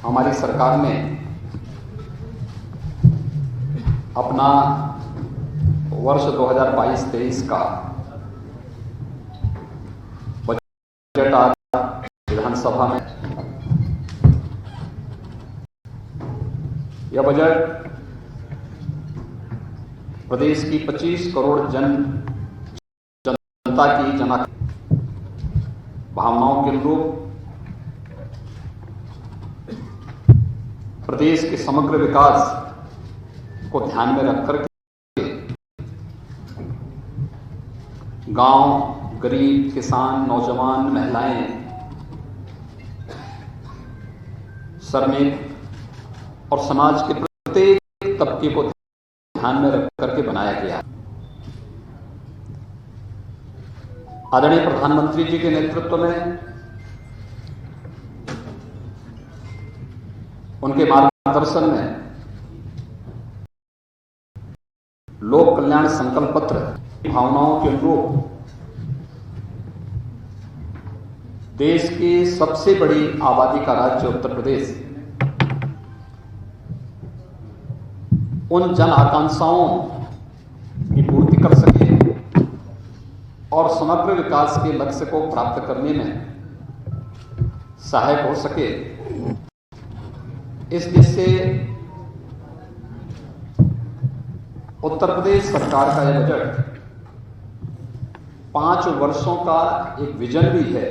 हमारी सरकार ने अपना वर्ष 2022-23 का बजट आज विधानसभा में, यह बजट प्रदेश की 25 करोड़ जनता की भावनाओं के अनुरूप प्रदेश के समग्र विकास को ध्यान में रखकर के गांव, गरीब, किसान, नौजवान, महिलाएं, श्रमिक और समाज के प्रत्येक तबके को ध्यान में रख करके बनाया गया। आदरणीय प्रधानमंत्री जी के नेतृत्व में, उनके मार्गदर्शन में लोक कल्याण संकल्प पत्र भावनाओं के अनुरूप देश की सबसे बड़ी आबादी का राज्य उत्तर प्रदेश उन जन आकांक्षाओं की पूर्ति कर सके और समग्र विकास के लक्ष्य को प्राप्त करने में सहायक हो सके, इस दृष्टि से उत्तर प्रदेश सरकार का यह बजट 5 वर्षों का एक विजन भी है,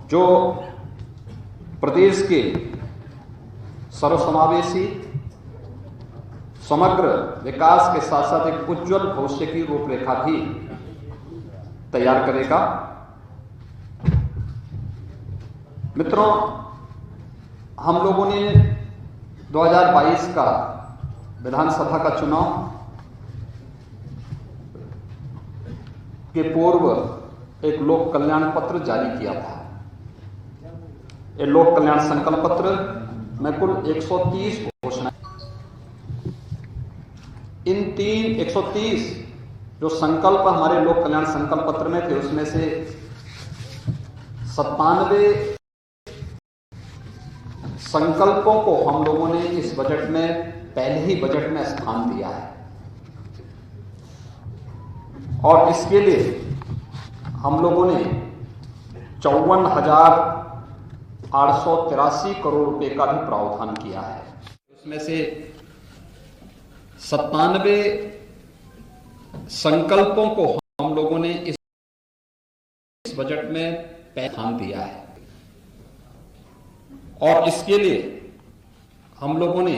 जो प्रदेश के सर्वसमावेशी समग्र विकास के साथ साथ एक उज्जवल भविष्य की रूपरेखा भी तैयार करेगा। मित्रों, हम लोगों ने 2022 का विधानसभा का चुनाव के पूर्व एक लोक कल्याण पत्र जारी किया था। ये लोक कल्याण संकल्प पत्र में कुल 130 घोषणाएं, इन 130 जो संकल्प हमारे लोक कल्याण संकल्प पत्र में थे, उसमें से 97 संकल्पों को हम लोगों ने इस बजट में, पहले ही बजट में स्थान दिया है और इसके लिए हम लोगों ने 54,883 करोड़ रुपए का भी प्रावधान किया है। उसमें से 97 संकल्पों को हम लोगों ने इस बजट में स्थान दिया है और इसके लिए हम लोगों ने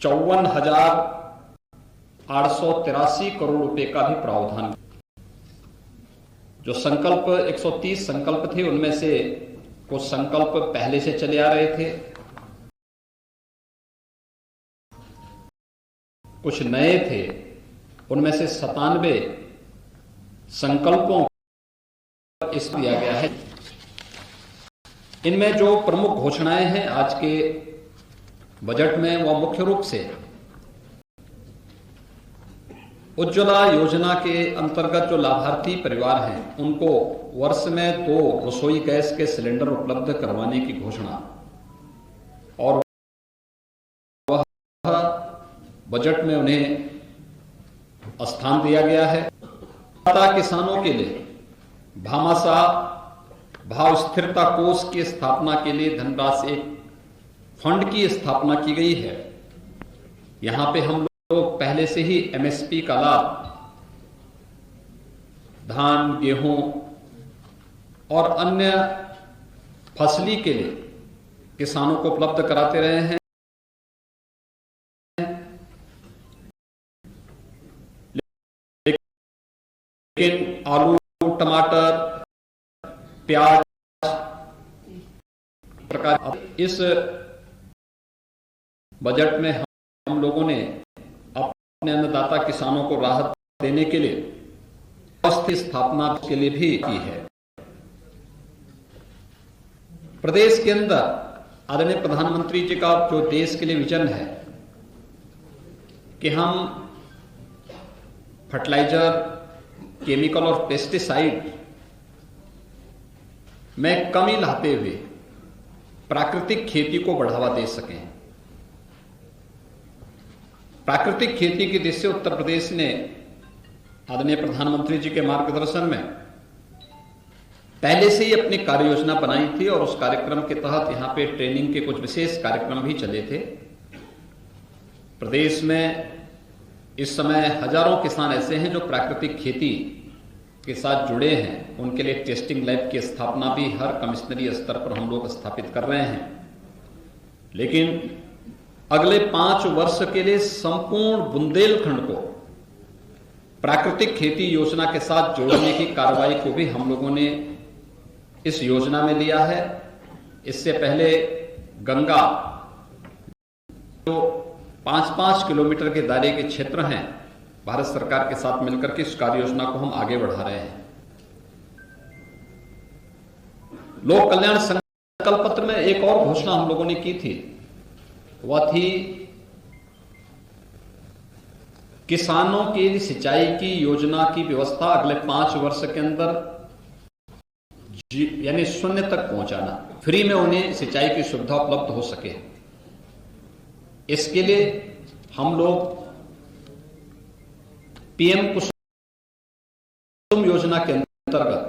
54,883 करोड़ रुपए का भी प्रावधान। जो संकल्प 130 संकल्प थे, उनमें से कुछ संकल्प पहले से चले आ रहे थे, कुछ नए थे। उनमें से 97 संकल्पों इस दिया गया है। इनमें जो प्रमुख घोषणाएं हैं आज के बजट में, वह मुख्य रूप से उज्ज्वला योजना के अंतर्गत जो लाभार्थी परिवार हैं, उनको वर्ष में 2 रसोई गैस के सिलेंडर उपलब्ध करवाने की घोषणा, और वह बजट में उन्हें स्थान दिया गया है। किसानों के लिए भामाशाह भाव स्थिरता कोष की स्थापना के लिए धनराशि, एक फंड की स्थापना की गई है। यहां पे हम लोग पहले से ही एमएसपी का लाभ धान, गेहूं और अन्य फसली के लिए किसानों को उपलब्ध कराते रहे हैं। लेकिन आलू, टमाटर, प्याज प्रकार इस बजट में हम लोगों ने अपने अन्नदाता किसानों को राहत देने के लिए स्थापना के लिए भी की है। प्रदेश के अंदर आदरणीय प्रधानमंत्री जी का जो देश के लिए विजन है कि हम फर्टिलाइजर, केमिकल और पेस्टिसाइड में कमी लाते हुए प्राकृतिक खेती को बढ़ावा दे सकें। प्राकृतिक खेती की दिशा से उत्तर प्रदेश ने आदरणीय प्रधानमंत्री जी के मार्गदर्शन में पहले से ही अपनी कार्य योजना बनाई थी और उस कार्यक्रम के तहत यहां पे ट्रेनिंग के कुछ विशेष कार्यक्रम भी चले थे। प्रदेश में इस समय हजारों किसान ऐसे हैं जो प्राकृतिक खेती के साथ जुड़े हैं। उनके लिए टेस्टिंग लैब की स्थापना भी हर कमिश्नरी स्तर पर हम लोग स्थापित कर रहे हैं। लेकिन अगले 5 वर्ष के लिए संपूर्ण बुंदेलखंड को प्राकृतिक खेती योजना के साथ जोड़ने की कार्रवाई को भी हम लोगों ने इस योजना में लिया है। इससे पहले गंगा जो 5-5 किलोमीटर के दायरे के क्षेत्र हैं, भारत सरकार के साथ मिलकर के इस कार्य योजना को हम आगे बढ़ा रहे हैं। लोक कल्याण संकल्प पत्र में एक और घोषणा हम लोगों ने की थी, वह थी किसानों के लिए सिंचाई की योजना की व्यवस्था अगले 5 वर्ष के अंदर यानी 0 तक पहुंचाना, फ्री में उन्हें सिंचाई की सुविधा उपलब्ध हो सके। इसके लिए हम लोग पीएम कुसुम योजना के अंतर्गत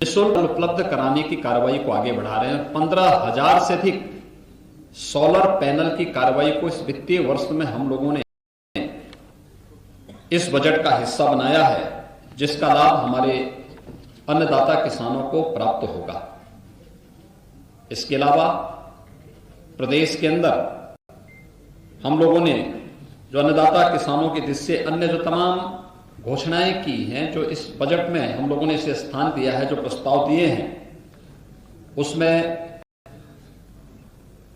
निःशुल्क उपलब्ध कराने की कार्रवाई को आगे बढ़ा रहे हैं। 15,000 से अधिक सोलर पैनल की कार्रवाई को इस वित्तीय वर्ष में हम लोगों ने इस बजट का हिस्सा बनाया है, जिसका लाभ हमारे अन्नदाता किसानों को प्राप्त होगा। इसके अलावा प्रदेश के अंदर हम लोगों ने जो अन्नदाता किसानों की दृष्टि से अन्य जो तमाम घोषणाएं की हैं, जो इस बजट में हम लोगों ने इसे स्थान दिया है, जो प्रस्ताव दिए हैं, उसमें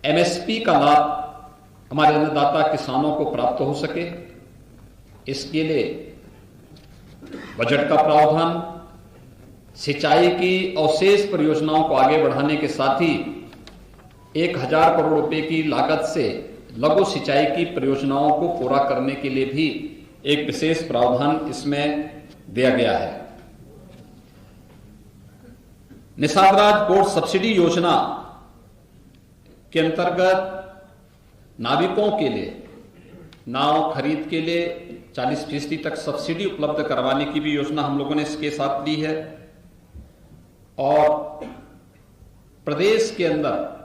एमएसपी का लाभ हमारे अन्नदाता किसानों को प्राप्त हो सके, इसके लिए बजट का प्रावधान सिंचाई की अवशेष परियोजनाओं को आगे बढ़ाने के साथ ही 1,000 करोड़ रुपए की लागत से लघु सिंचाई की परियोजनाओं को पूरा करने के लिए भी एक विशेष प्रावधान इसमें दिया गया है। निषाद राज बोर्ड सब्सिडी योजना के अंतर्गत नाविकों के लिए नाव खरीद के लिए 40% तक सब्सिडी उपलब्ध करवाने की भी योजना हम लोगों ने इसके साथ ली है। और प्रदेश के अंदर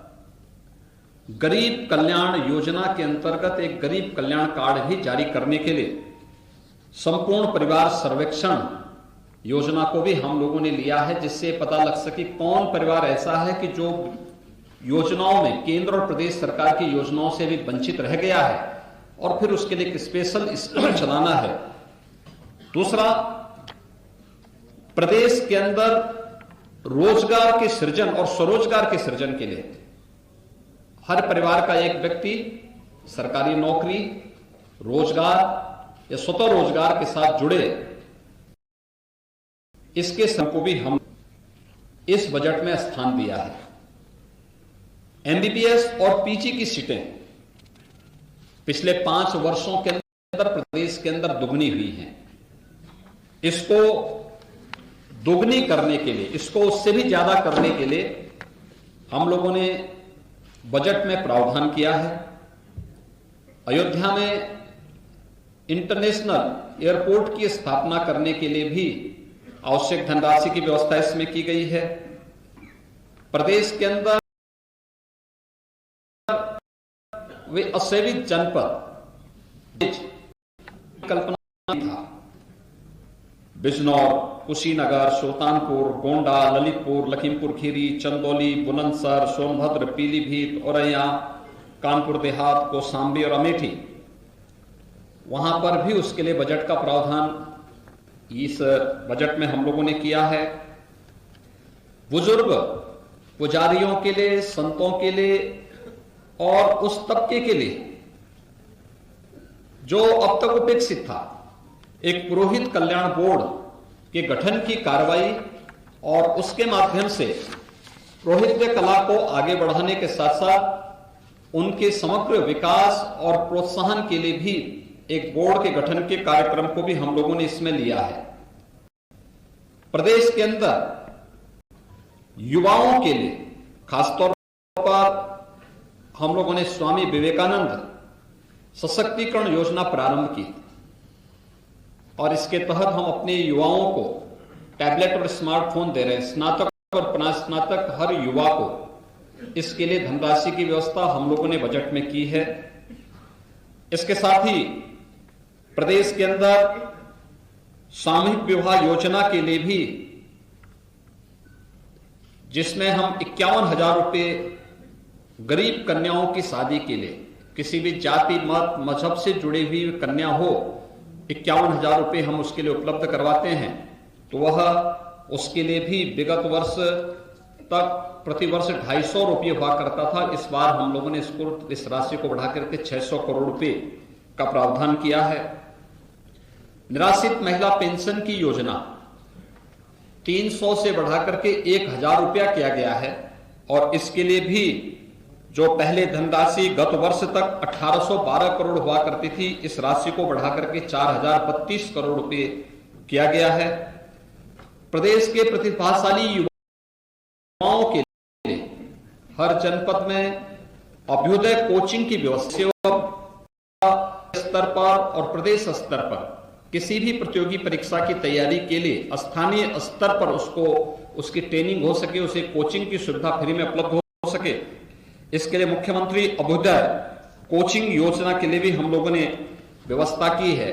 गरीब कल्याण योजना के अंतर्गत एक गरीब कल्याण कार्ड भी जारी करने के लिए संपूर्ण परिवार सर्वेक्षण योजना को भी हम लोगों ने लिया है, जिससे पता लग सके कौन परिवार ऐसा है कि जो योजनाओं में केंद्र और प्रदेश सरकार की योजनाओं से भी वंचित रह गया है, और फिर उसके लिए एक स्पेशल स्कीम चलाना है। दूसरा, प्रदेश के अंदर रोजगार के सृजन और स्वरोजगार के सृजन के लिए हर परिवार का एक व्यक्ति सरकारी नौकरी, रोजगार या स्वतः रोजगार के साथ जुड़े, इसके सब को भी हम इस बजट में स्थान दिया है। एमबीबीएस और पीजी की सीटें पिछले 5 वर्षों के अंदर प्रदेश के अंदर दुगनी हुई हैं। इसको दोगुनी करने के लिए, इसको उससे भी ज्यादा करने के लिए हम लोगों ने बजट में प्रावधान किया है। अयोध्या में इंटरनेशनल एयरपोर्ट की स्थापना करने के लिए भी आवश्यक धनराशि की व्यवस्था इसमें की गई है। प्रदेश के अंदर वे असेवित जनपद कल्पना था, बिजनौर, कुशीनगर, सुल्तानपुर, गोंडा, ललितपुर, लखीमपुर खीरी, चंदौली, बुलंदशहर, सोनभद्र, पीलीभीत, औरैया, कानपुर देहात, कौशाम्बी और अमेठी, वहां पर भी उसके लिए बजट का प्रावधान इस बजट में हम लोगों ने किया है। बुजुर्ग पुजारियों के लिए, संतों के लिए और उस तबके के लिए जो अब तक उपेक्षित था, एक पुरोहित कल्याण बोर्ड के गठन की कार्रवाई और उसके माध्यम से पुरोहित्य कला को आगे बढ़ाने के साथ साथ उनके समग्र विकास और प्रोत्साहन के लिए भी एक बोर्ड के गठन के कार्यक्रम को भी हम लोगों ने इसमें लिया है। प्रदेश के अंदर युवाओं के लिए, खासतौर पर हम लोगों ने स्वामी विवेकानंद सशक्तिकरण योजना प्रारंभ की और इसके तहत हम अपने युवाओं को टैबलेट और स्मार्टफोन दे रहे हैं। स्नातक और स्नातक हर युवा को इसके लिए धनराशि की व्यवस्था हम लोगों ने बजट में की है। इसके साथ ही प्रदेश के अंदर सामूहिक विवाह योजना के लिए भी, जिसमें हम 51,000 रुपए गरीब कन्याओं की शादी के लिए, किसी भी जाति मत मजहब से जुड़ी हुई कन्या हो, 51,000 रुपए हम उसके लिए उपलब्ध करवाते हैं। तो वह उसके लिए भी विगत वर्ष तक प्रतिवर्ष 250 रुपये हुआ करता था। इस बार हम लोगों ने इस राशि को बढ़ाकर के 600 करोड़ रुपए का प्रावधान किया है। निराश्रित महिला पेंशन की योजना 300 से बढ़ाकर के 1,000 रुपया किया गया है और इसके लिए भी जो पहले धनराशि गत वर्ष तक 1,812 करोड़ हुआ करती थी, इस राशि को बढ़ाकर के 4,032 करोड़ रुपए किया गया है। प्रदेश के प्रतिभाशाली युवाओं के लिए हर जनपद में अभ्युदय कोचिंग की व्यवस्था स्तर पर और प्रदेश स्तर पर किसी भी प्रतियोगी परीक्षा की तैयारी के लिए स्थानीय स्तर पर उसकी ट्रेनिंग हो सके, उसे कोचिंग की सुविधा फ्री में उपलब्ध हो सके, इसके लिए मुख्यमंत्री अभ्युदय कोचिंग योजना के लिए भी हम लोगों ने व्यवस्था की है।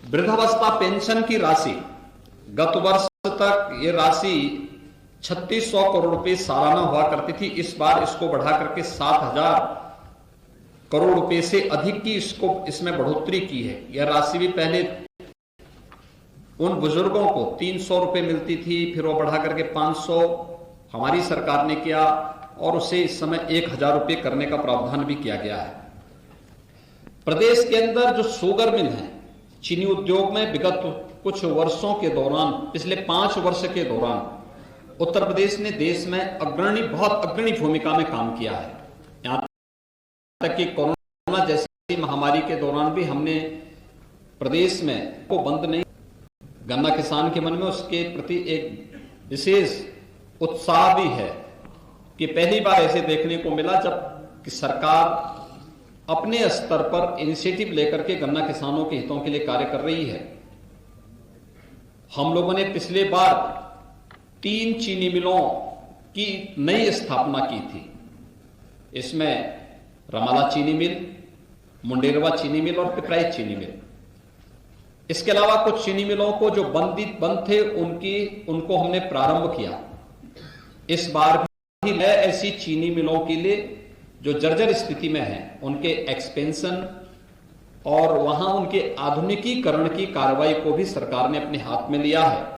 वृद्धावस्था पेंशन की राशि गत वर्ष तक ये राशि 3,600 करोड़ रुपए सालाना हुआ करती थी। इस बार इसको बढ़ा करके 7,000 करोड़ रुपए से अधिक की इसमें बढ़ोतरी की है। यह राशि भी पहले उन बुजुर्गों को 300 रुपए मिलती थी, फिर वो बढ़ा करके 500 हमारी सरकार ने किया और उसे इस समय 1,000 रुपए करने का प्रावधान भी किया गया है। प्रदेश के अंदर जो शुगर मिल है, चीनी उद्योग में विगत कुछ वर्षों के दौरान, पिछले 5 वर्ष के दौरान उत्तर प्रदेश ने देश में बहुत अग्रणी भूमिका में काम किया है। यहां तक कि कोरोना जैसी महामारी के दौरान भी हमने प्रदेश में को बंद नहीं। गन्ना किसान के मन में उसके प्रति एक विशेष उत्साह भी है कि पहली बार ऐसे देखने को मिला जब कि सरकार अपने स्तर पर इनिशिएटिव लेकर के गन्ना किसानों के हितों के लिए कार्य कर रही है। हम लोगों ने पिछले बार 3 चीनी मिलों की नई स्थापना की थी। इसमें रमाला चीनी मिल, मुंडेरवा चीनी मिल और पिपराइच चीनी मिल। इसके अलावा कुछ चीनी मिलों को जो बंद थे उनको हमने प्रारंभ किया। इस बार भी नए ऐसी चीनी मिलों के लिए जो जर्जर स्थिति में हैं, उनके एक्सपेंशन और वहां उनके आधुनिकीकरण की कार्रवाई को भी सरकार ने अपने हाथ में लिया है,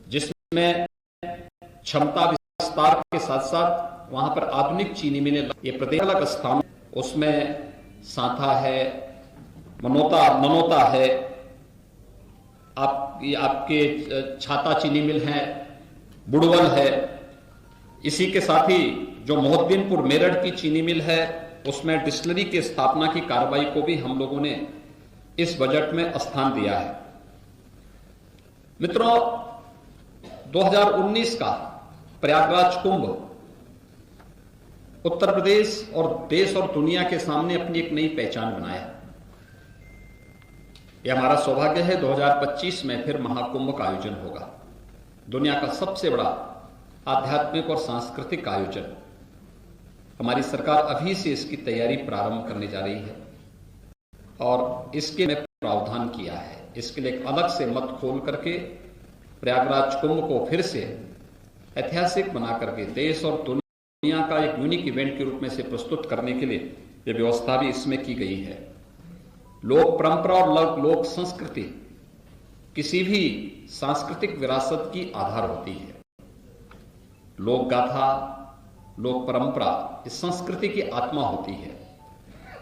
जिसमें क्षमता विस्तार के साथ साथ वहां पर आधुनिक चीनी मिलें ये प्रत्येक अलग स्थान, उसमें सांथा है, मनोता है, आपके छाता चीनी मिल है, बुड़वल है। इसी के साथ ही जो मोहद्दीनपुर मेरठ की चीनी मिल है, उसमें डिस्टिलरी की स्थापना की कार्रवाई को भी हम लोगों ने इस बजट में स्थान दिया है। मित्रों, 2019 का प्रयागराज कुंभ उत्तर प्रदेश और देश और दुनिया के सामने अपनी एक नई पहचान बनाया। यह हमारा सौभाग्य है 2025 में फिर महाकुंभ का आयोजन होगा। दुनिया का सबसे बड़ा आध्यात्मिक और सांस्कृतिक आयोजन। हमारी सरकार अभी से इसकी तैयारी प्रारंभ करने जा रही है और इसके में प्रावधान किया है। इसके लिए एक अलग से मत खोल करके प्रयागराज कुंभ को फिर से ऐतिहासिक बना करके देश और दुनिया का एक यूनिक इवेंट के रूप में से प्रस्तुत करने के लिए यह व्यवस्था भी इसमें की गई है। लोक परंपरा और लोक संस्कृति किसी भी सांस्कृतिक विरासत की आधार होती है। लोक गाथा, लोक परंपरा इस संस्कृति की आत्मा होती है।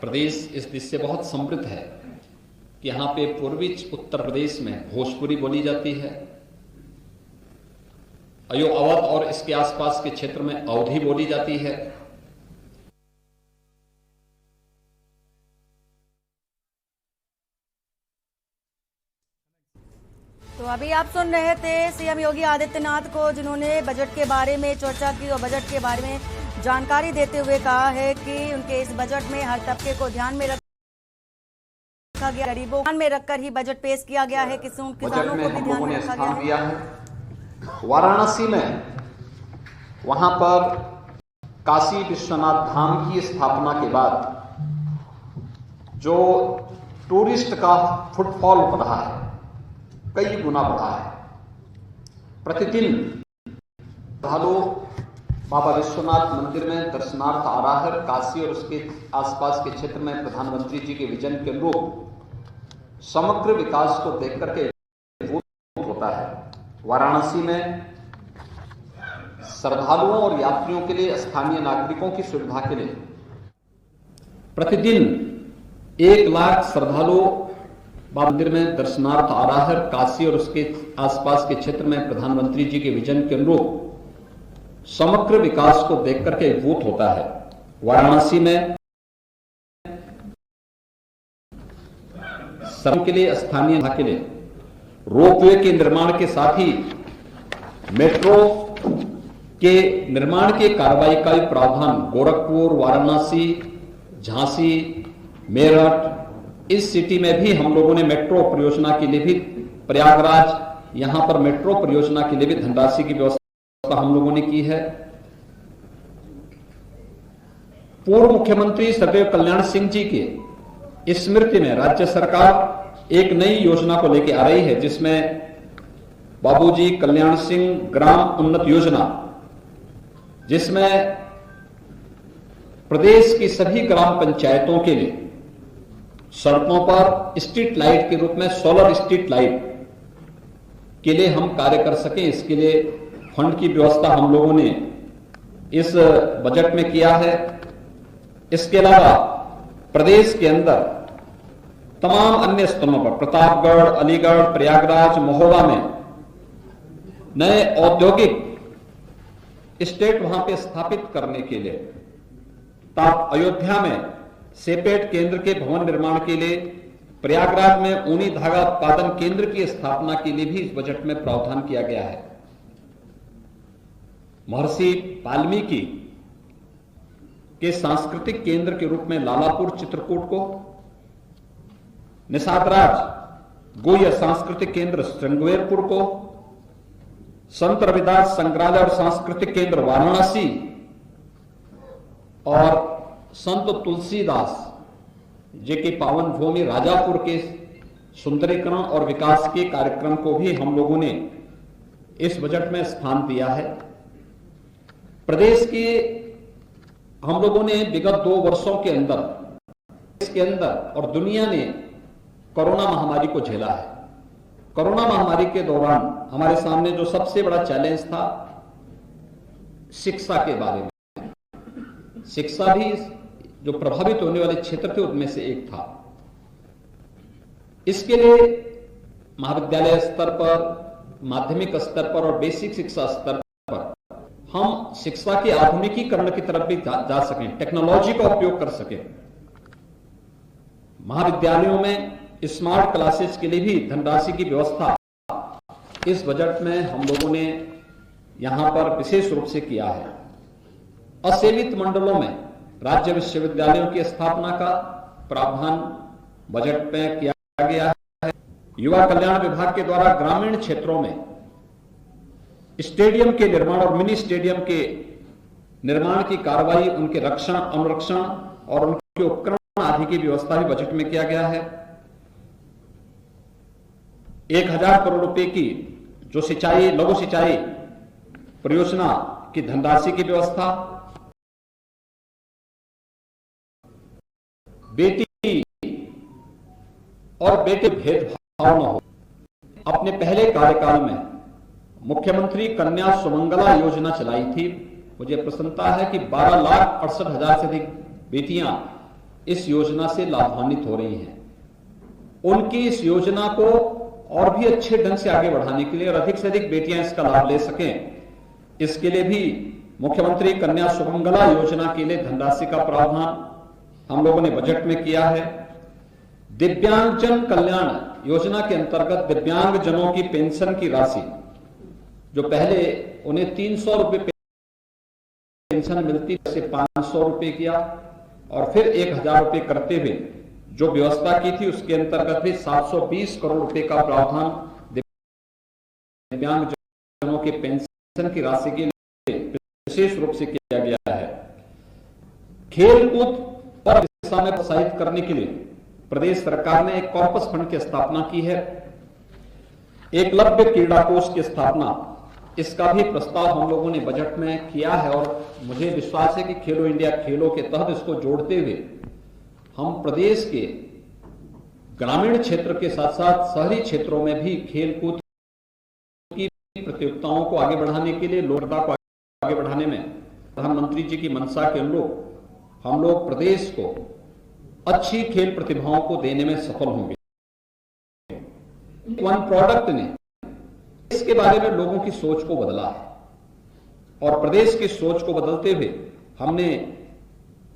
प्रदेश इस दिश से बहुत समृद्ध है कि यहाँ पे पूर्वी उत्तर प्रदेश में भोजपुरी बोली जाती है, अवध और इसके आसपास के क्षेत्र में अवधी बोली जाती है। तो अभी आप सुन रहे थे सीएम योगी आदित्यनाथ को, जिन्होंने बजट के बारे में चर्चा की और बजट के बारे में जानकारी देते हुए कहा है कि उनके इस बजट में हर तबके को ध्यान में रखा गया, गरीबों को ध्यान में रखकर ही बजट पेश किया गया है, किसानों को भी ध्यान में रखा गया है। वाराणसी में वहां पर काशी विश्वनाथ धाम की स्थापना के बाद जो टूरिस्ट का फुटफॉल बढ़ा है, कई गुना बढ़ा है। प्रतिदिन श्रद्धालु बाबा विश्वनाथ मंदिर में दर्शनार्थ आ रहा है। काशी और उसके आसपास के क्षेत्र में प्रधानमंत्री जी के विजन के अनुरूप समग्र विकास को देख करके होता है। वाराणसी में श्रद्धालुओं और यात्रियों के लिए, स्थानीय नागरिकों की सुविधा के लिए प्रतिदिन 1 लाख श्रद्धालु बाबा मंदिर में दर्शनार्थ आ रहा है। काशी और उसके आसपास के क्षेत्र में प्रधानमंत्री जी के विजन के अनुरूप समग्र विकास को देख करके अभिभूत होता है। वाराणसी में सड़क के लिए, स्थानीय के लिए रोपवे के निर्माण के साथ ही मेट्रो के निर्माण के कार्रवाई का भी प्रावधान गोरखपुर, वाराणसी, झांसी, मेरठ, इस सिटी में भी हम लोगों ने मेट्रो परियोजना के लिए भी, प्रयागराज, यहां पर मेट्रो परियोजना के लिए भी धनराशि की व्यवस्था हम लोगों ने की है। पूर्व मुख्यमंत्री सदैव कल्याण सिंह जी के स्मृति में राज्य सरकार एक नई योजना को लेकर आ रही है, जिसमें बाबूजी कल्याण सिंह ग्राम उन्नत योजना, जिसमें प्रदेश की सभी ग्राम पंचायतों के लिए सड़कों पर स्ट्रीट लाइट के रूप में सोलर स्ट्रीट लाइट के लिए हम कार्य कर सकें, इसके लिए फंड की व्यवस्था हम लोगों ने इस बजट में किया है। इसके अलावा प्रदेश के अंदर तमाम अन्य स्थानों पर, प्रतापगढ़, अलीगढ़, प्रयागराज, महोबा में नए औद्योगिक स्टेट वहां पे स्थापित करने के लिए, अयोध्या में सेपेट केंद्र के भवन निर्माण के लिए, प्रयागराज में ऊनी धागा उत्पादन केंद्र की स्थापना के लिए भी इस बजट में प्रावधान किया गया है। महर्षि वाल्मीकि के सांस्कृतिक केंद्र के रूप में लालापुर चित्रकूट को, निषादराज गोय सांस्कृतिक केंद्र श्रृंगवेरपुर को, संत रविदास संग्रहालय और सांस्कृतिक केंद्र वाराणसी और संत तुलसीदास जी की पावन भूमि राजापुर के सुंदरीकरण और विकास के कार्यक्रम को भी हम लोगों ने इस बजट में स्थान दिया है। प्रदेश के हम लोगों ने विगत 2 वर्षों के अंदर इसके अंदर और दुनिया ने कोरोना महामारी को झेला है। कोरोना महामारी के दौरान हमारे सामने जो सबसे बड़ा चैलेंज था, शिक्षा के बारे में, शिक्षा भी जो प्रभावित होने वाले क्षेत्र थे उनमें से एक था। इसके लिए महाविद्यालय स्तर पर, माध्यमिक स्तर पर और बेसिक शिक्षा स्तर पर हम शिक्षा के आधुनिकीकरण की तरफ भी जा सकें, टेक्नोलॉजी का उपयोग कर सकें। महाविद्यालयों में स्मार्ट क्लासेस के लिए भी धनराशि की व्यवस्था इस बजट में हम लोगों ने यहां पर विशेष रूप से किया है। असेवित मंडलों में राज्य विश्वविद्यालयों की स्थापना का प्रावधान बजट में किया गया है। युवा कल्याण विभाग के द्वारा ग्रामीण क्षेत्रों में स्टेडियम के निर्माण और मिनी स्टेडियम के निर्माण की कार्रवाई, उनके रक्षण, अनुरक्षण और उनके उपकरण आदि की व्यवस्था भी बजट में किया गया है। 1000 करोड़ रुपए की जो सिंचाई, लघु सिंचाई परियोजना की धनराशि की व्यवस्था, बेटी और बेटे भेदभाव न हो। अपने पहले कार्यकाल में मुख्यमंत्री कन्या सुमंगला योजना चलाई थी। मुझे प्रसन्नता है कि 12,68,000 से अधिक बेटियां इस योजना से लाभान्वित हो रही हैं। उनकी इस योजना को और भी अच्छे ढंग से आगे बढ़ाने के लिए और अधिक से अधिक बेटियां इसका लाभ ले सकें, इसके लिए भी मुख्यमंत्री कन्या सुमंगला योजना के लिए धनराशि का प्रावधान हम लोगों ने बजट में किया है। दिव्यांगजन कल्याण योजना के अंतर्गत दिव्यांग जनों की पेंशन की राशि, जो पहले उन्हें 300 रुपए पेंशन मिलती, से 500 रुपए किया और फिर 1000 रुपए करते हुए जो व्यवस्था की थी उसके अंतर्गत भी 720 करोड़ रुपए का प्रावधान दिव्यांग जनों के पेंशन की राशि के लिए विशेष रूप से किया गया है। खेल कूद पर दिशा में प्रोत्साहित करने के लिए प्रदेश सरकार ने एक कॉर्पस फंड की स्थापना की है। एकलव्य क्रीड़ा कोष की स्थापना, इसका भी प्रस्ताव हम लोगों ने बजट में किया है और मुझे विश्वास है कि खेलो इंडिया खेलों के तहत इसको जोड़ते हुए हम प्रदेश के ग्रामीण क्षेत्र के साथ साथ शहरी क्षेत्रों में भी खेल कूद की प्रतियोगिताओं को आगे बढ़ाने के लिए, लोकता को आगे बढ़ाने में प्रधानमंत्री जी की मंशा के अनुरूप हम लोग प्रदेश को अच्छी खेल प्रतिभाओं को देने में सफल होंगे। वन प्रोडक्ट ने इसके बारे में लोगों की सोच को बदला है और प्रदेश की सोच को बदलते हुए हमने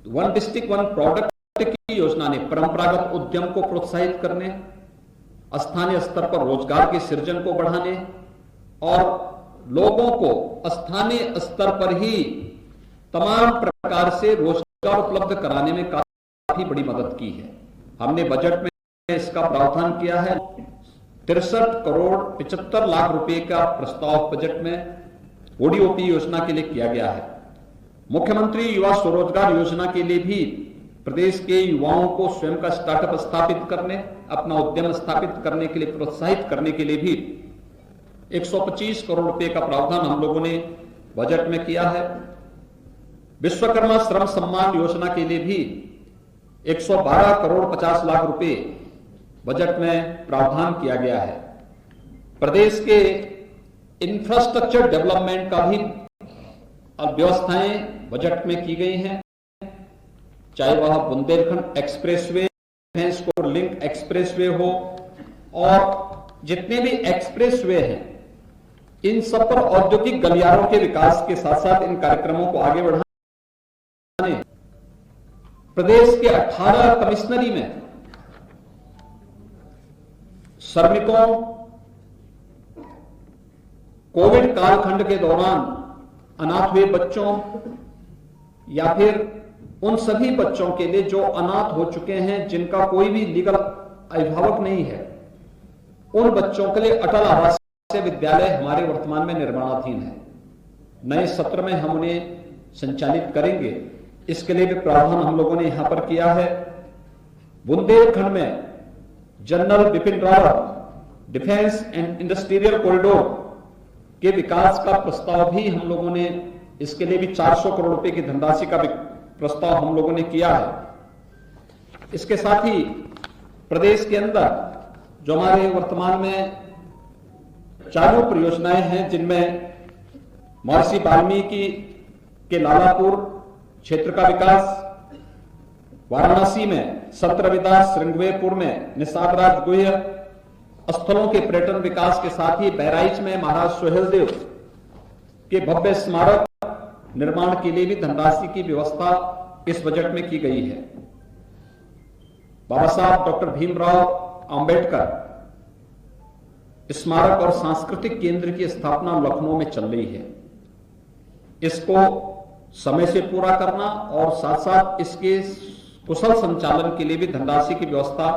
वन डिस्ट्रिक्ट वन प्रोडक्ट की योजना ने परंपरागत उद्यम को प्रोत्साहित करने, स्थानीय स्तर पर रोजगार के सृजन को बढ़ाने और लोगों को स्थानीय स्तर पर ही तमाम प्रकार से रोजगार उपलब्ध कराने में काफी बड़ी मदद की है। हमने बजट में इसका प्रावधान किया है। 63 करोड़ 75 लाख रुपए का प्रस्ताव बजट में ओडीओपी योजना के लिए किया गया है। मुख्यमंत्री युवा स्वरोजगार योजना के लिए भी प्रदेश के युवाओं को स्वयं का स्टार्टअप स्थापित करने, अपना उद्यम स्थापित करने के लिए प्रोत्साहित करने के लिए भी 125 करोड़ रुपए का प्रावधान हम लोगों ने बजट में किया है। विश्वकर्मा श्रम सम्मान योजना के लिए भी 112 करोड़ 50 लाख रुपए बजट में प्रावधान किया गया है। प्रदेश के इंफ्रास्ट्रक्चर डेवलपमेंट का भी व्यवस्थाएं बजट में की गई हैं, चाहे वह बुंदेलखंड एक्सप्रेसवे, को लिंक एक्सप्रेसवे हो और जितने भी एक्सप्रेसवे हैं, इन सब पर औद्योगिक गलियारों के विकास के साथ साथ इन कार्यक्रमों को आगे बढ़ाने प्रदेश के 18 कमिश्नरी में श्रमिकों, कोविड कालखंड के दौरान अनाथ हुए बच्चों या फिर उन सभी बच्चों के लिए जो अनाथ हो चुके हैं, जिनका कोई भी लीगल अभिभावक नहीं है, उन बच्चों के लिए अटल आवासीय विद्यालय हमारे वर्तमान में निर्माणाधीन है। नए सत्र में हम उन्हें संचालित करेंगे, इसके लिए भी प्रावधान हम लोगों ने यहां पर किया है। बुंदेलखंड में general Bipin Rawat defence and industrial corridor के विकास का प्रस्ताव भी हम लोगों ने, इसके लिए भी 400 करोड़ रुपए की धनराशि का प्रस्ताव हम लोगों ने किया है। इसके साथ ही प्रदेश के अंदर जो हमारे वर्तमान में चालू परियोजनाएं हैं, जिनमें महर्षि वाल्मीकि के लालापुर क्षेत्र का विकास, वाराणसी में संत रविदास श्रृंगवेरपुर में निषादराज गुह्य स्थलों के पर्यटन विकास के साथ ही बहराइच में महाराज सोहेलदेव के भव्य स्मारक निर्माण के लिए भी धनराशि की व्यवस्था इस बजट में की गई है। बाबा साहब डॉक्टर भीमराव अंबेडकर स्मारक और सांस्कृतिक केंद्र की स्थापना लखनऊ में चल रही है। इसको समय से पूरा करना और साथ साथ इसके कुशल संचालन के लिए भी धनराशि की व्यवस्था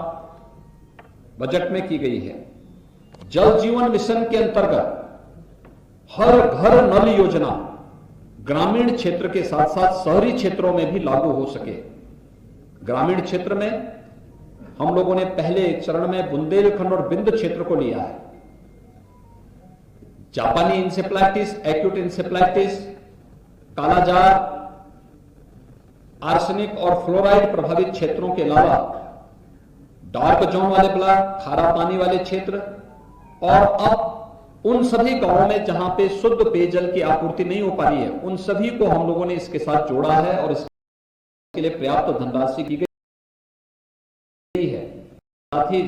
बजट में की गई है। जल जीवन मिशन के अंतर्गत हर घर नल योजना ग्रामीण क्षेत्र के साथ साथ शहरी क्षेत्रों में भी लागू हो सके। ग्रामीण क्षेत्र में हम लोगों ने पहले चरण में बुंदेलखंड और बिंद क्षेत्र को लिया है। जापानी इंसेफ्लाइटिस, एक्यूट इंसेफ्लाइटिस, कालाजार, आर्सेनिक और फ्लोराइड प्रभावित क्षेत्रों के अलावा डार्क जोन वाले ब्लॉक, खारा पानी वाले क्षेत्र और अब उन सभी गांवों में जहां पे शुद्ध पेयजल की आपूर्ति नहीं हो पा रही है, उन सभी को हम लोगों ने इसके साथ जोड़ा है और इसके लिए पर्याप्त धनराशि की गई है। साथ ही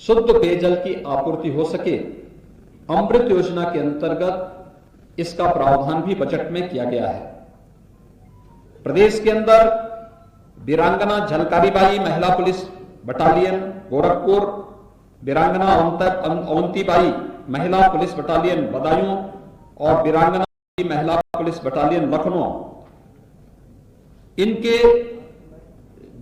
शुद्ध पेयजल की आपूर्ति हो सके, अमृत योजना के अंतर्गत इसका प्रावधान भी बजट में किया गया है। प्रदेश के अंदर वीरांगना झलकारी बाई महिला पुलिस बटालियन गोरखपुर वीरांगना अवंतीबाई महिला पुलिस बटालियन बदायूं और वीरांगना महिला पुलिस बटालियन लखनऊ, इनके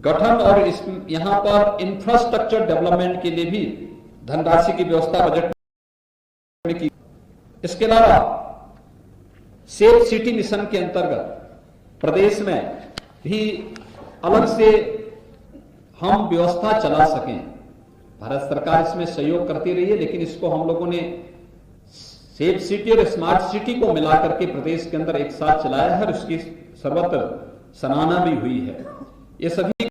गठन और यहां पर इंफ्रास्ट्रक्चर डेवलपमेंट के लिए भी धनराशि की व्यवस्था बजट में की। इसके अलावा सेफ सिटी मिशन के अंतर्गत प्रदेश में भी अलग से हम व्यवस्था चला सकें। भारत सरकार इसमें सहयोग करती रही है, लेकिन इसको हम लोगों ने सेफ सिटी और स्मार्ट सिटी को मिलाकर के प्रदेश के अंदर एक साथ चलाया है और उसकी सर्वत्र सराहना भी हुई है। ये सभी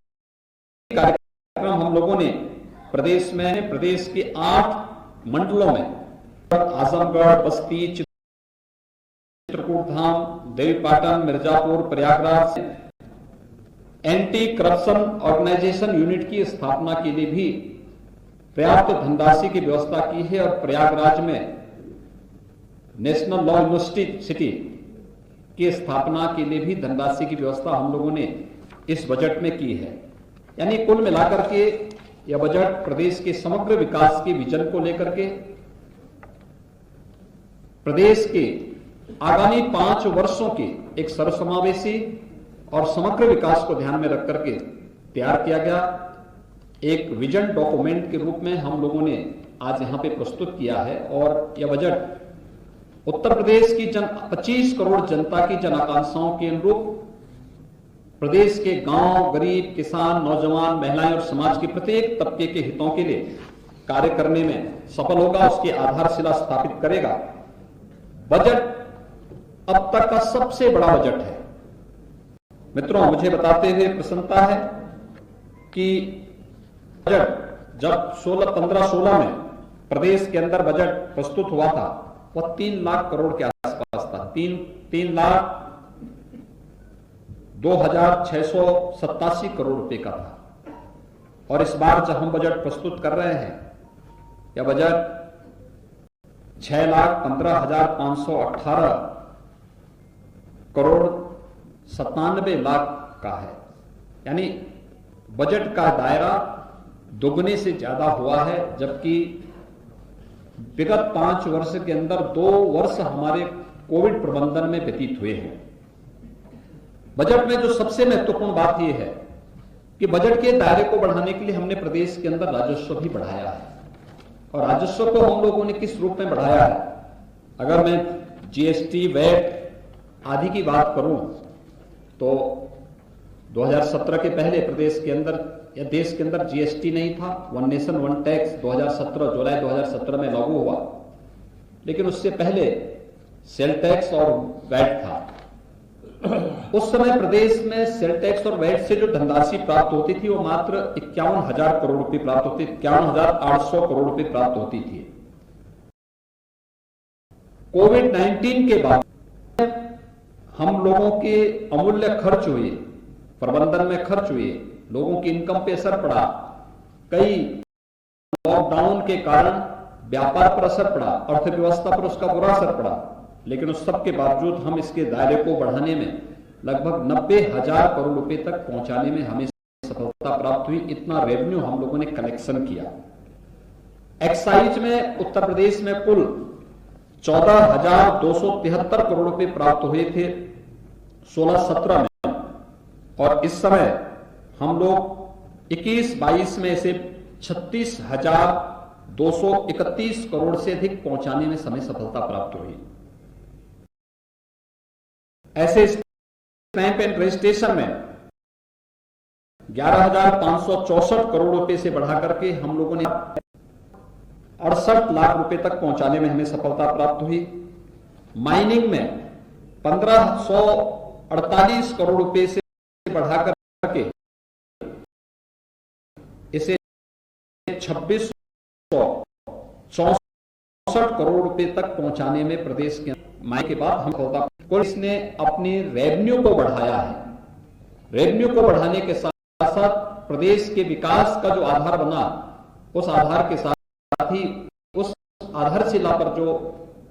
कार्यक्रम हम लोगों ने प्रदेश के 8 मंडलों में Azamgarh, Basti, Chitrakoot Dham, Devipatan, Mirzapur, Prayagraj anti corruption organisation unit की स्थापना के लिए भी पर्याप्त धनराशि की व्यवस्था की है और प्रयागराज में नेशनल लॉ यूनिवर्सिटी की स्थापना के लिए भी धनराशि की व्यवस्था हम लोगों ने इस बजट में की है। यानी कुल मिलाकर के यह बजट प्रदेश के समग्र विकास के विजन को लेकर के प्रदेश के आगामी 5 वर्षों के एक सर्वसमावेशी और समग्र विकास को ध्यान में रख करके तैयार किया गया एक विजन डॉक्यूमेंट के रूप में हम लोगों ने आज यहां पे प्रस्तुत किया है। और यह बजट उत्तर प्रदेश की 25 करोड़ जनता की जन आकांक्षाओं के अनुरूप प्रदेश के गांव, गरीब, किसान, नौजवान, महिलाएं और समाज के प्रत्येक तबके के हितों के लिए कार्य करने में सफल होगा, उसकी आधारशिला स्थापित करेगा। बजट अब तक का सबसे बड़ा बजट है। मित्रों, मुझे बताते हुए प्रसन्नता है कि बजट जब 15-16 में प्रदेश के अंदर बजट प्रस्तुत हुआ था वह 3 लाख करोड़ के आसपास था। 3,02,687 करोड़ रुपए का था। और इस बार जब हम बजट प्रस्तुत कर रहे हैं, यह बजट 6,15,518 करोड़ 97 लाख का है। यानी बजट का दायरा दोगुने से ज्यादा हुआ है, जबकि विगत 5 वर्ष के अंदर 2 वर्ष हमारे कोविड प्रबंधन में व्यतीत हुए हैं। बजट में जो सबसे महत्वपूर्ण बात यह है कि बजट के दायरे को बढ़ाने के लिए हमने प्रदेश के अंदर राजस्व भी बढ़ाया है। और राजस्व को हम लोगों ने किस रूप में बढ़ाया है? अगर मैं जीएसटी, वैट आदि की बात करूं तो 2017 के पहले प्रदेश के अंदर या देश के अंदर जीएसटी नहीं था। वन नेशन वन टैक्स 2017 जुलाई 2017 में लागू हुआ, लेकिन उससे पहले सेल टैक्स और वैट था। उस समय प्रदेश में सेल टैक्स और वैट से जो धनराशि प्राप्त होती थी वो मात्र 51,000 करोड़ रुपए प्राप्त होती, 51,800 करोड़ रुपए प्राप्त होती थी। कोविड-19 के बाद हम लोगों के अमूल्य खर्च हुए, प्रबंधन में खर्च हुए, लोगों की इनकम पे असर पड़ा, कई लॉकडाउन के कारण व्यापार पर असर पड़ा, अर्थव्यवस्था पर उसका बुरा असर पड़ा, लेकिन उस सब के बावजूद हम इसके दायरे को बढ़ाने में लगभग 90,000 करोड़ रुपए तक पहुंचाने में हमें सफलता प्राप्त हुई। इतना रेवेन्यू हम लोगों ने कलेक्शन किया। एक्साइज में उत्तर प्रदेश में कुल 14,273 करोड़ रुपए प्राप्त हुए थे 16-17 में, और इस समय हम लोग 21-22 में इसे 36,231 करोड़ से अधिक पहुंचाने में हमें सफलता प्राप्त हुई। ऐसे स्टैंप एंड रजिस्ट्रेशन में 11,564 करोड़ रुपए से बढ़ाकर के हम लोगों ने 68 लाख रुपए तक पहुंचाने में हमें सफलता प्राप्त हुई। माइनिंग में 1,548 करोड़ रुपए से बढ़ाकर के इसे 2,664 करोड़ रुपए तक पहुंचाने में प्रदेश के माइनिंग के बाद हम सफलता, इसने अपनी रेवेन्यू को बढ़ाया है। रेवेन्यू को बढ़ाने के साथ साथ प्रदेश के विकास का जो आधार बना, उस आधार के साथ ही उस आधारशिला पर जो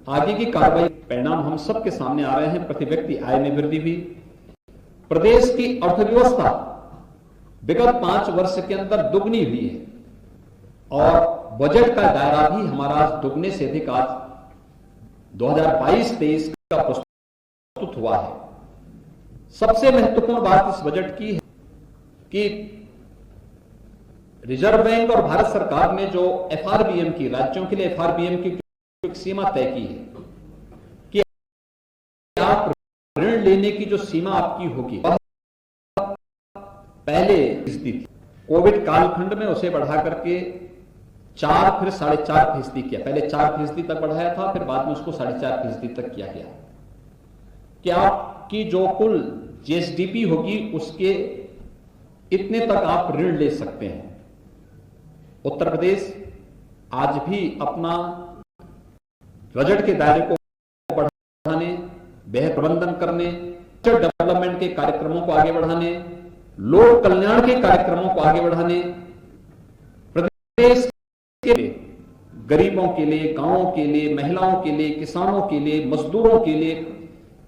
आगे की कार्रवाई परिणाम हम सबके सामने आ रहे हैं। प्रति व्यक्ति आय में वृद्धि हुई। प्रदेश की अर्थव्यवस्था विगत 5 वर्ष के अंदर दुगनी हुई है और बजट का दायरा भी हमारा दुगने से अधिक आज 2022-23 का प्रस्तुत हुआ है। सबसे महत्वपूर्ण बात इस बजट की है कि रिजर्व बैंक और भारत सरकार ने जो एफआरबीएम की, राज्यों के लिए एफआरबीएम की एक सीमा तय की है कि आप ऋण लेने की जो सीमा आपकी होगी वह पहले फीसदी थी, कोविड कालखंड में उसे बढ़ा करके 4 फिर 4.5% किया। पहले 4% तक बढ़ाया था, फिर बाद में उसको 4.5% तक किया गया कि आपकी जो कुल जीएसडीपी होगी उसके इतने तक आप ऋण ले सकते हैं। उत्तर प्रदेश आज भी अपना बजट के दायरे को बढ़ाने, बेहतर प्रबंधन करने, डेवलपमेंट के कार्यक्रमों को आगे बढ़ाने, लोक कल्याण के कार्यक्रमों को आगे बढ़ाने, प्रदेश के लिए गरीबों के लिए, गांवों के लिए, महिलाओं के लिए, किसानों के लिए, मजदूरों के लिए,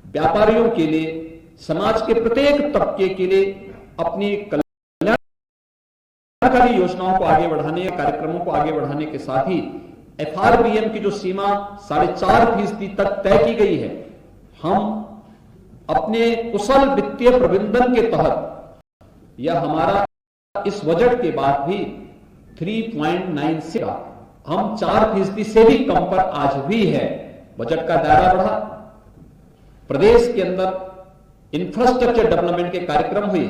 व्यापारियों के लिए, समाज के प्रत्येक तबके के लिए अपनी कल्याणकारी योजनाओं को आगे बढ़ाने, कार्यक्रमों को आगे बढ़ाने के साथ ही एफआरबीएम की जो सीमा 4.5% तक तय की गई है, हम अपने कुशल वित्तीय प्रबंधन के तहत यह हमारा इस बजट के बाद भी 3.96 का हम 4% से भी कम पर आज भी है। बजट का दायरा बढ़ा, प्रदेश के अंदर इंफ्रास्ट्रक्चर डेवलपमेंट के कार्यक्रम हुए,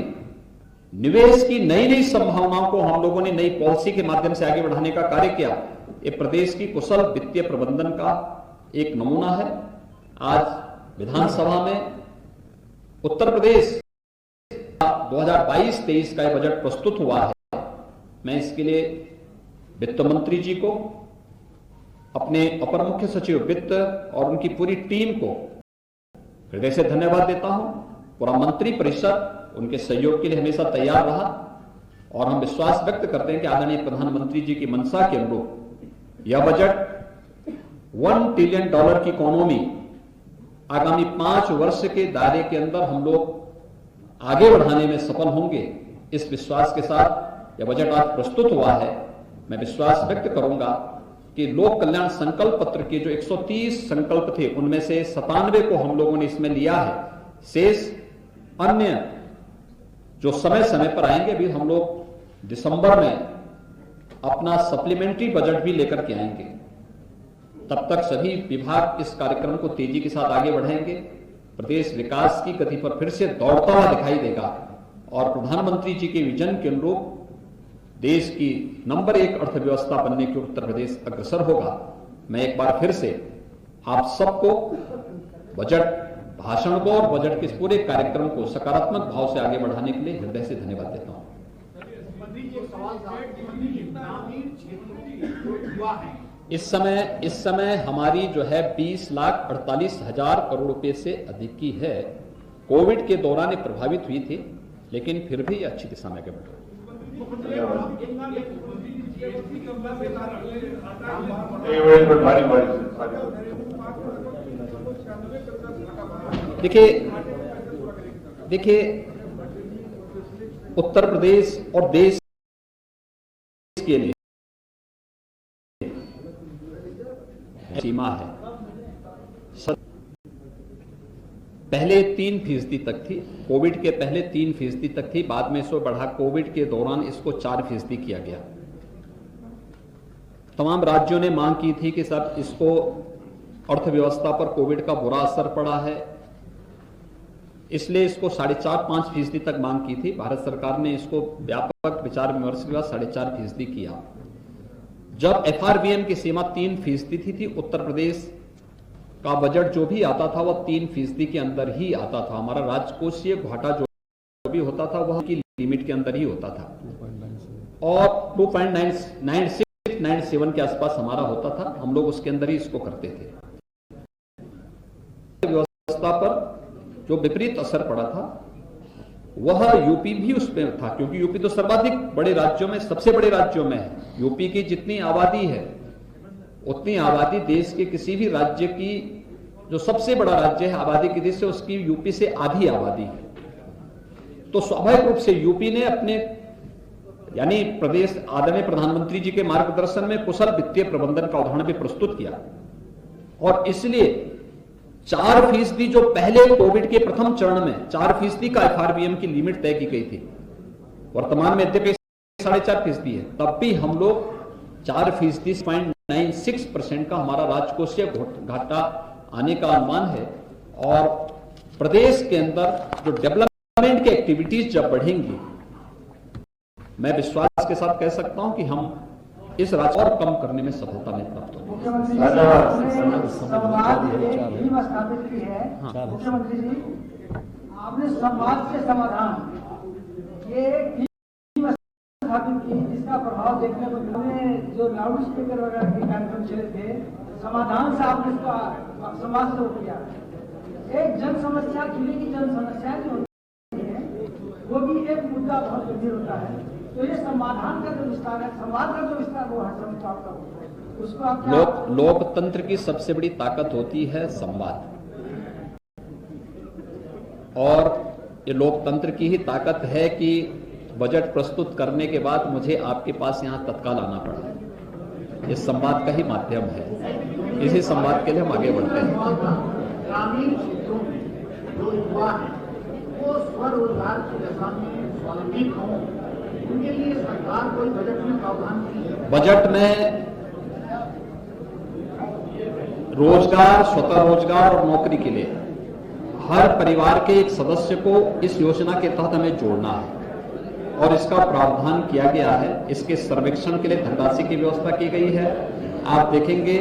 निवेश की नई नई संभावनाओं को हम लोगों ने नई पॉलिसी के माध्यम से आगे बढ़ाने का कार्य किया। ये प्रदेश की कुशल वित्तीय प्रबंधन का एक नमूना है। आज विधानसभा में उत्तर प्रदेश 2022-23 का बजट प्रस्तुत हुआ है। मैं इसके लिए वित्त मंत्री जी को, अपने अपर मुख्य सचिव वित्त और उनकी पूरी टीम को हृदय से धन्यवाद देता हूं। पूरा मंत्री परिषद उनके सहयोग के लिए हमेशा तैयार रहा और हम विश्वास व्यक्त करते हैं कि आदरणीय प्रधानमंत्री जी की मंशा के अनुरूप यह बजट $1 ट्रिलियन की इकोनॉमी आगामी 5 वर्ष के दायरे के अंदर हम लोग आगे बढ़ाने में सफल होंगे। इस विश्वास के साथ यह बजट आज प्रस्तुत हुआ है। मैं विश्वास व्यक्त करूंगा कि लोक कल्याण संकल्प पत्र के जो 130 संकल्प थे उनमें से 97 को हम लोगों ने इसमें लिया है। शेष अन्य जो समय समय पर आएंगे, भी हम लोग दिसंबर में अपना सप्लीमेंट्री बजट भी लेकर के आएंगे। तब तक सभी विभाग इस कार्यक्रम को तेजी के साथ आगे बढ़ाएंगे। प्रदेश विकास की गति पर फिर से दौड़ता हुआ दिखाई देगा और प्रधानमंत्री जी के विजन के अनुरूप देश की नंबर 1 अर्थव्यवस्था बनने की उत्तर प्रदेश अग्रसर होगा। मैं एक बार फिर से आप सबको बजट भाषण को और बजट के पूरे कार्यक्रम को सकारात्मक भाव से आगे बढ़ाने के लिए हृदय से धन्यवाद देता हूं। इस समय हमारी जो है 20,48,000 करोड़ रुपए से अधिक की है। कोविड के दौरान ये प्रभावित हुई थी, लेकिन फिर भी अच्छी दिशा में आगे बढ़ रही। देखिए उत्तर प्रदेश और देश के लिए सीमा है। पहले 3% तक थी, कोविड के पहले 3% तक थी, बाद में इसको बढ़ा, कोविड के दौरान इसको 4% किया गया। तमाम राज्यों ने मांग की थी कि सब इसको अर्थव्यवस्था पर कोविड का बुरा असर पड़ा है, इसलिए इसको 4.5-5% तक मांग की थी। भारत सरकार ने इसको व्यापक विचार विमर्श के बाद 4.5% किया। जब एफआरबीएम की सीमा 3% थी, उत्तर प्रदेश का बजट जो भी आता था वह 3% के अंदर ही आता था। हमारा राजकोषीय घाटा जो भी होता था वह की लिमिट के अंदर ही होता था और 2.96-97 के आसपास हमारा होता था। हम लोग उसके अंदर ही इसको करते थे। व्यवस्था पर जो विपरीत असर पड़ा था वह यूपी भी उसमें था, क्योंकि यूपी तो सर्वाधिक बड़े राज्यों में, सबसे बड़े राज्यों में है। यूपी की जितनी आबादी है उतनी आबादी देश के किसी भी राज्य की, जो सबसे बड़ा राज्य है आबादी की दृष्टि से, उसकी यूपी से आधी आबादी है। तो स्वाभाविक रूप से यूपी ने अपने यानी प्रदेश आदरणीय प्रधानमंत्री जी के मार्गदर्शन में कुशल वित्तीय प्रबंधन का उदाहरण भी प्रस्तुत किया। और इसलिए 4% जो पहले कोविड के प्रथम चरण में 4% का एफआरबीएम की लिमिट तय की गई थी, वर्तमान में यद्यपि 4.5% है, तब भी हम लोग 4%, 0.96% का हमारा राजकोषीय घाटा आने का अनुमान है। और प्रदेश के अंदर जो डेवलपमेंट की एक्टिविटीज जब बढ़ेंगी, मैं विश्वास के साथ कह सकता हूं कि हम इस राशि और कम करने में सफलता नहीं प्राप्त होगी। मुख्यमंत्री जी, आपने संवाद के समाधान ये स्थापित की, जिसका प्रभाव देखने को मिला। जो लाउड स्पीकर वगैरह के कार्यक्रम चले थे, समाधान से आपने इसका संवाद शुरू किया। एक जन समस्या, जिले की जन समस्या जो होती है, वो भी एक मुद्दा बहुत गंभीर होता है। तो ये समाधान का जो विस्तार है, संवाद का जो विस्तार वो है, उसको आप लोकतंत्र की सबसे बड़ी ताकत होती है संवाद, और ये लोकतंत्र की ही ताकत है कि बजट प्रस्तुत करने के बाद मुझे आपके पास यहां तत्काल आना पड़ा। ये संवाद का ही माध्यम है, इसी संवाद के लिए हम आगे बढ़ते हैं। ग्रामीण क्षेत्रों में जो युवा है वो स्वरोजगार की दशा में स्वावलंबी हों, उनके लिए सरकार कोई बजट में प्रावधान की है? बजट में रोजगार, स्वतः रोजगार और नौकरी के लिए हर परिवार के एक सदस्य को इस योजना के तहत हमें जोड़ना है, और इसका प्रावधान किया गया है। इसके सर्वेक्षण के लिए धनराशि की व्यवस्था की गई है। आप देखेंगे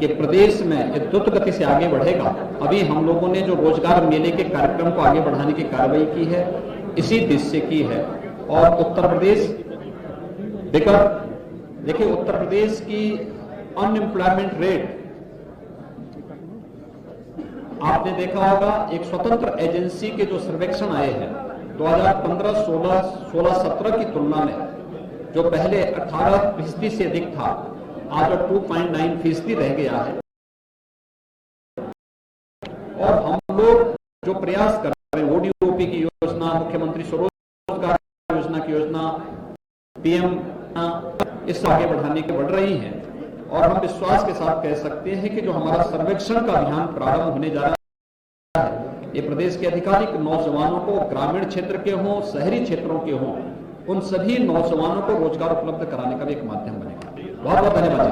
कि प्रदेश में द्रुत गति से आगे बढ़ेगा। अभी हम लोगों ने जो रोजगार मेले के कार्यक्रम को आगे बढ़ाने की कार्रवाई की है, इसी दिशा से की है। और उत्तर प्रदेश देखिए, उत्तर प्रदेश की अनएम्प्लॉयमेंट रेट आपने देखा होगा, एक स्वतंत्र एजेंसी के जो सर्वेक्षण आए हैं 2015, 16, 17 की तुलना में, जो पहले 18% से अधिक था, आज 2.9% रह गया है। और हम लोग जो प्रयास कर रहे हैं, ओडीओपी की योजना, मुख्यमंत्री स्वरोजगार योजना की योजना, पीएम, इस आगे बढ़ाने की बढ़ रही है। और हम विश्वास के साथ कह सकते हैं कि जो हमारा सर्वेक्षण का अभियान प्रारंभ होने जा रहा है, ये प्रदेश के अधिकाधिक नौजवानों को, ग्रामीण क्षेत्र के हों, शहरी क्षेत्रों के हों, उन सभी नौजवानों को रोजगार उपलब्ध कराने का भी एक माध्यम बनेगा। बहुत बहुत धन्यवाद।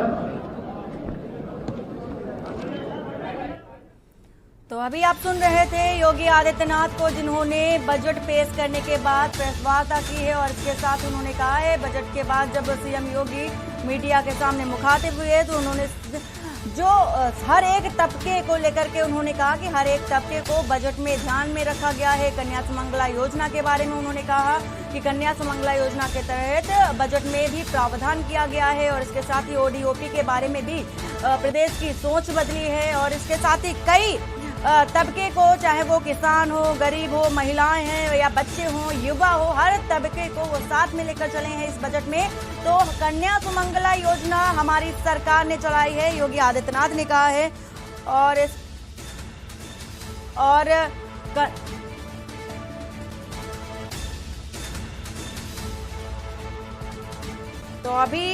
तो अभी आप सुन रहे थे योगी आदित्यनाथ को, जिन्होंने बजट पेश करने के बाद प्रेस वार्ता की है। और इसके साथ उन्होंने कहा है, बजट के बाद जब सीएम योगी मीडिया के सामने मुखातिब हुए तो उन्होंने जो हर एक तबके को लेकर के उन्होंने कहा कि हर एक तबके को बजट में ध्यान में रखा गया है। कन्या सुमंगला योजना के बारे में उन्होंने कहा कि कन्या सुमंगला योजना के तहत बजट में भी प्रावधान किया गया है। और इसके साथ ही ओडीओपी के बारे में भी प्रदेश की सोच बदली है। और इसके साथ ही कई तबके को, चाहे वो किसान हो, गरीब हो, महिलाएं हैं या बच्चे हों, युवा हो, हर तबके को वो साथ में लेकर चले हैं इस बजट में। तो कन्या सुमंगला योजना हमारी सरकार ने चलाई है, योगी आदित्यनाथ ने कहा है। तो अभी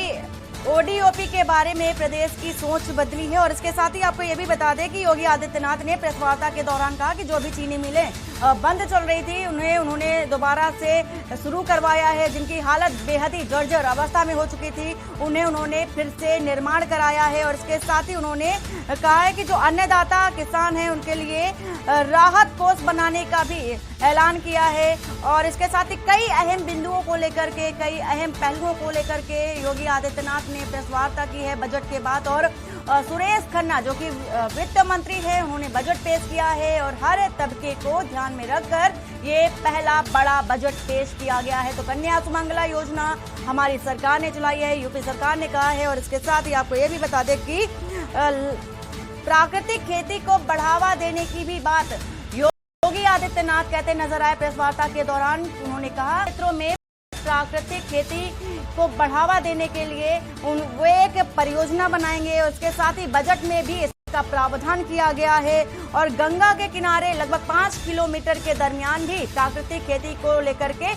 ओडीओपी के बारे में प्रदेश की सोच बदली है। और इसके साथ ही आपको ये भी बता दें कि योगी आदित्यनाथ ने प्रेस वार्ता के दौरान कहा कि जो भी चीनी मिलें बंद चल रही थी, उन्होंने दोबारा से शुरू करवाया है। जिनकी हालत बेहद ही जर्जर अवस्था में हो चुकी थी, उन्होंने फिर से निर्माण कराया है। और इसके साथ ही उन्होंने कहा है कि जो अन्नदाता किसान हैं उनके लिए राहत कोष बनाने का भी ऐलान किया है। और इसके साथ ही कई अहम बिंदुओं को लेकर के, कई अहम पहलुओं को लेकर के योगी आदित्यनाथ ने प्रेस वार्ता की है बजट के बाद। और सुरेश खन्ना जो कि वित्त मंत्री है, उन्होंने बजट पेश किया है। और हर तबके को ध्यान में रखकर ये पहला बड़ा बजट पेश किया गया है। तो कन्या सुमंगला योजना हमारी सरकार ने चलाई है, यूपी सरकार ने कहा है। और इसके साथ ही आपको ये भी बता दें कि प्राकृतिक खेती को बढ़ावा देने की भी बात योगी आदित्यनाथ कहते नजर आए प्रेस वार्ता के दौरान। उन्होंने कहा क्षेत्रों में प्राकृतिक खेती को बढ़ावा देने के लिए वो एक परियोजना बनाएंगे। उसके साथ ही बजट में भी इसका प्रावधान किया गया है। और गंगा के किनारे लगभग 5 किलोमीटर के दरमियान भी प्राकृतिक खेती को लेकर के